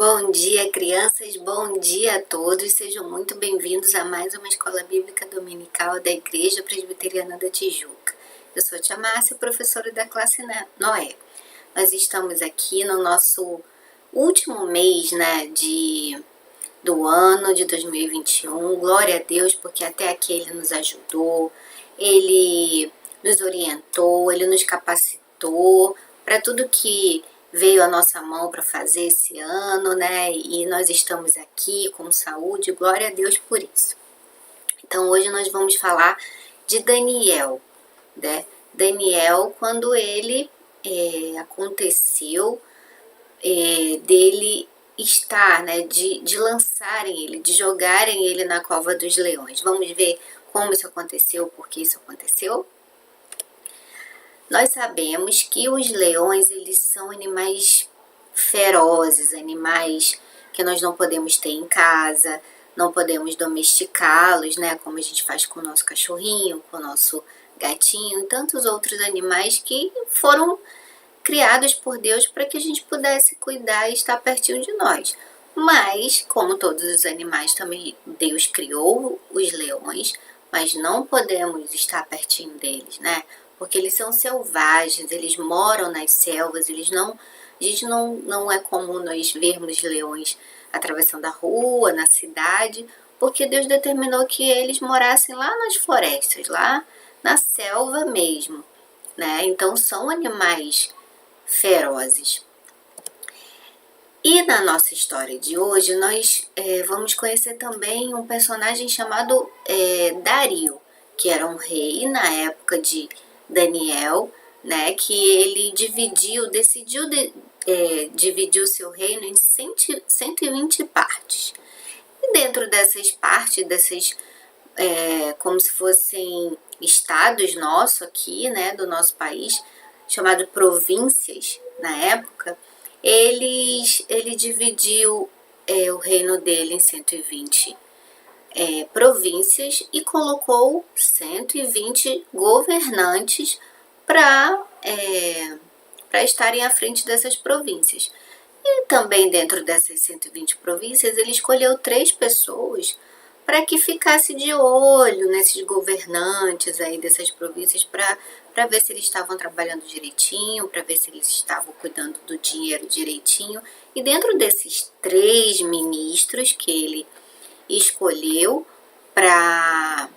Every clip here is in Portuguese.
Bom dia, crianças, bom dia a todos. Sejam muito bem-vindos a mais uma Escola Bíblica Dominical da Igreja Presbiteriana da Tijuca. Eu sou a Tia Márcia, professora da classe Noé. Nós estamos aqui no nosso último mês, do ano de 2021. Glória a Deus, porque até aqui Ele nos ajudou, Ele nos orientou, Ele nos capacitou para tudo que veio a nossa mão para fazer esse ano, E nós estamos aqui com saúde, glória a Deus por isso. Então hoje nós vamos falar de Daniel, né? Daniel, quando ele aconteceu dele estar, de lançarem ele, de jogarem ele na cova dos leões. Vamos ver como isso aconteceu, por que isso aconteceu? Nós sabemos que os leões, eles são animais ferozes, animais que nós não podemos ter em casa, não podemos domesticá-los, como a gente faz com o nosso cachorrinho, com o nosso gatinho e tantos outros animais que foram criados por Deus para que a gente pudesse cuidar e estar pertinho de nós. Mas, como todos os animais, também Deus criou os leões, mas não podemos estar pertinho deles, Porque eles são selvagens, eles moram nas selvas, a gente não é comum nós vermos leões atravessando a rua, na cidade, porque Deus determinou que eles morassem lá nas florestas, lá na selva mesmo, Então são animais ferozes. E na nossa história de hoje, nós vamos conhecer também um personagem chamado Dario, que era um rei na época de Daniel, que ele decidiu dividir o seu reino em 120 partes. E dentro dessas partes, como se fossem estados nossos aqui, do nosso país, chamado províncias na época, ele dividiu o reino dele em 120 províncias e colocou 120 governantes para estarem à frente dessas províncias. E também dentro dessas 120 províncias, ele escolheu 3 pessoas para que ficasse de olho nesses governantes aí dessas províncias para ver se eles estavam trabalhando direitinho, para ver se eles estavam cuidando do dinheiro direitinho. E dentro desses 3 ministros que ele escolheu para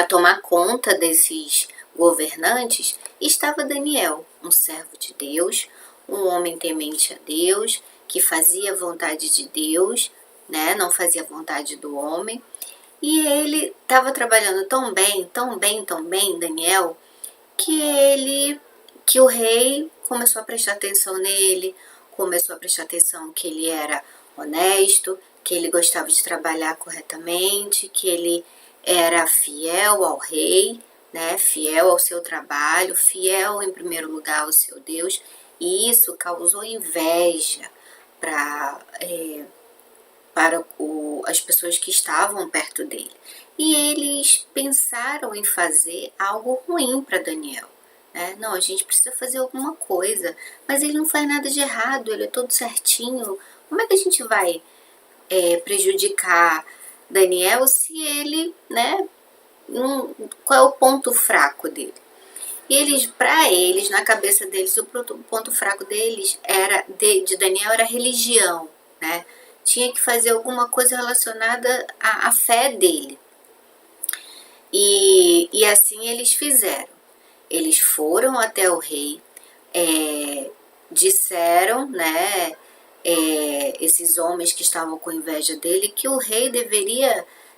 tomar conta desses governantes, estava Daniel, um servo de Deus, um homem temente a Deus, que fazia a vontade de Deus, não fazia a vontade do homem. E ele estava trabalhando tão bem, Daniel, que o rei começou a prestar atenção nele, começou a prestar atenção que ele era honesto, que ele gostava de trabalhar corretamente, que ele era fiel ao rei, fiel ao seu trabalho, fiel em primeiro lugar ao seu Deus, e isso causou inveja para as pessoas que estavam perto dele. E eles pensaram em fazer algo ruim para Daniel. Não, a gente precisa fazer alguma coisa, mas ele não faz nada de errado, ele é todo certinho. Como é que a gente vai prejudicar Daniel se ele, qual é o ponto fraco dele? E para eles, na cabeça deles, o ponto fraco deles de Daniel era a religião, Tinha que fazer alguma coisa relacionada à fé dele. E assim eles fizeram. Eles foram até o rei, disseram, esses homens que estavam com inveja dele, que o rei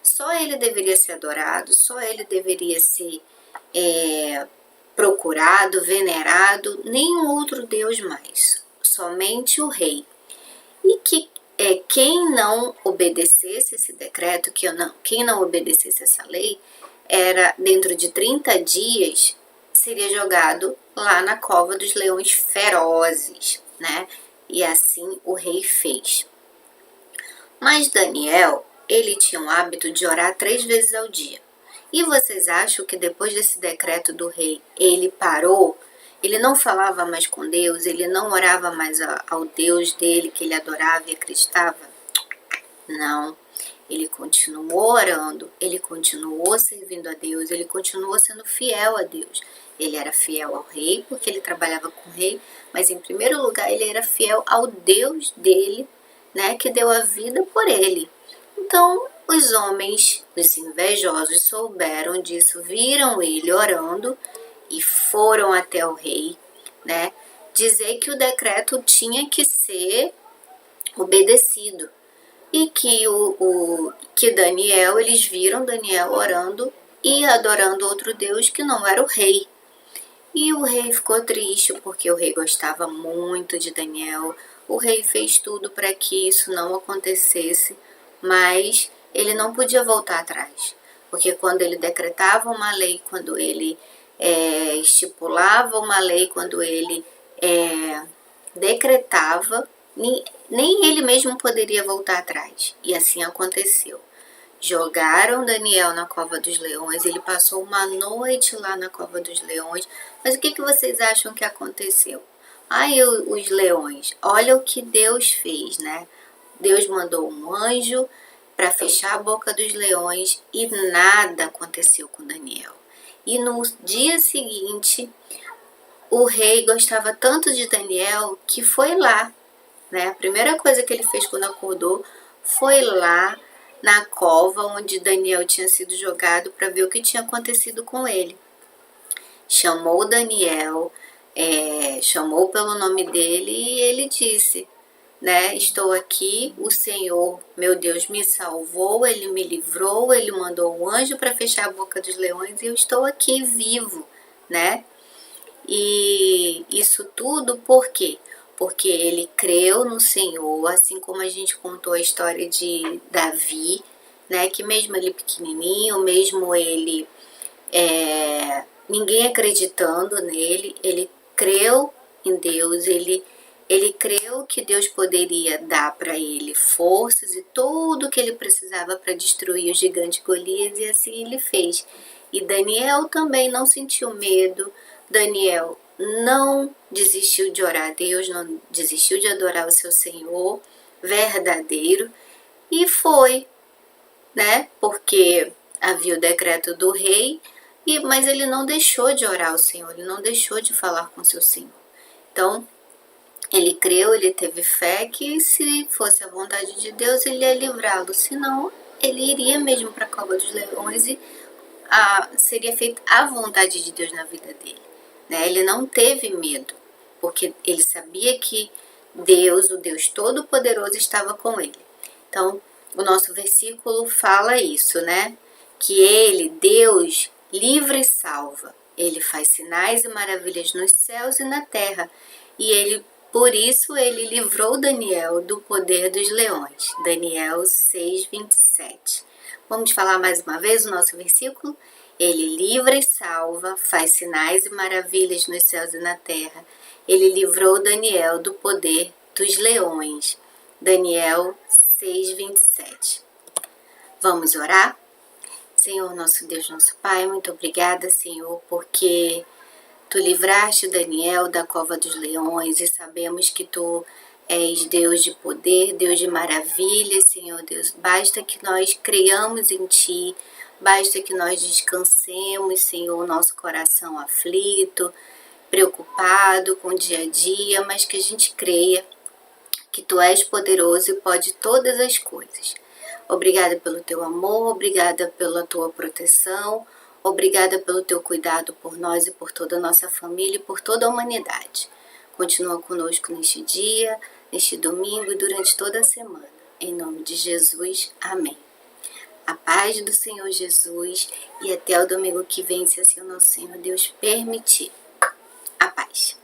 só ele deveria ser adorado, só ele deveria ser procurado, venerado, nenhum outro Deus mais, somente o rei. E que quem não obedecesse esse decreto, quem não obedecesse essa lei, era dentro de 30 dias, seria jogado lá na cova dos leões ferozes, E assim o rei fez. Mas Daniel, ele tinha o hábito de orar 3 vezes ao dia. E vocês acham que depois desse decreto do rei, ele parou Ele não falava mais com Deus, ele não orava mais ao Deus dele, que ele adorava e acreditava. Não. Ele continuou orando, ele continuou servindo a Deus, ele continuou sendo fiel a Deus. Ele era fiel ao rei, porque ele trabalhava com o rei, mas em primeiro lugar ele era fiel ao Deus dele, né, que deu a vida por ele. Então, os homens, os invejosos, souberam disso, viram ele orando e foram até o rei, né, dizer que o decreto tinha que ser obedecido. E que Daniel, eles viram Daniel orando e adorando outro Deus que não era o rei. E o rei ficou triste porque o rei gostava muito de Daniel. O rei fez tudo para que isso não acontecesse, mas ele não podia voltar atrás. Porque quando ele decretava uma lei, quando ele estipulava uma lei, quando ele decretava, nem ele mesmo poderia voltar atrás. E assim aconteceu. Jogaram Daniel na cova dos leões, ele passou uma noite lá na cova dos leões. Mas o que vocês acham que aconteceu? Ai, os leões, olha o que Deus fez, né? Deus mandou um anjo para fechar a boca dos leões e nada aconteceu com Daniel. E no dia seguinte, o rei gostava tanto de Daniel que foi lá, né? A primeira coisa que ele fez quando acordou foi lá na cova onde Daniel tinha sido jogado para ver o que tinha acontecido com ele. Chamou Daniel, chamou pelo nome dele e ele disse, né? Estou aqui, o Senhor, meu Deus, me salvou, ele me livrou, ele mandou um anjo para fechar a boca dos leões e eu estou aqui vivo, né? E isso tudo por quê? Porque ele creu no Senhor, assim como a gente contou a história de Davi, né? Que mesmo ele pequenininho, mesmo ele ninguém acreditando nele, ele creu em Deus, ele creu que Deus poderia dar para ele forças e tudo o que ele precisava para destruir o gigante Golias, e assim ele fez. E Daniel também não sentiu medo. Daniel não desistiu de orar a Deus, não desistiu de adorar o seu Senhor verdadeiro, e foi, né? Porque havia o decreto do rei, mas ele não deixou de orar ao Senhor, ele não deixou de falar com seu Senhor. Então, ele creu, ele teve fé que se fosse a vontade de Deus, ele ia livrá-lo. Senão, ele iria mesmo para a cova dos leões e seria feita a vontade de Deus na vida dele, né? Ele não teve medo, porque ele sabia que Deus, o Deus Todo-Poderoso, estava com ele. Então, o nosso versículo fala isso, né? Que ele, Deus, livra e salva. Ele faz sinais e maravilhas nos céus e na terra. E por isso, ele livrou Daniel do poder dos leões. Daniel 6:27. Vamos falar mais uma vez o nosso versículo? Ele livra e salva, faz sinais e maravilhas nos céus e na terra. Ele livrou Daniel do poder dos leões. Daniel 6:27. Vamos orar? Senhor, nosso Deus, nosso Pai, muito obrigada, Senhor, porque Tu livraste Daniel da cova dos leões e sabemos que Tu és Deus de poder, Deus de maravilhas, Senhor Deus. Basta que nós creiamos em Ti, basta que nós descansemos, Senhor, nosso coração aflito, preocupado com o dia a dia, mas que a gente creia que Tu és poderoso e pode todas as coisas. Obrigada pelo Teu amor, obrigada pela Tua proteção, obrigada pelo Teu cuidado por nós e por toda a nossa família e por toda a humanidade. Continua conosco neste dia, neste domingo e durante toda a semana. Em nome de Jesus, amém. A paz do Senhor Jesus e até o domingo que vem, se assim o nosso Senhor Deus permitir. A paz.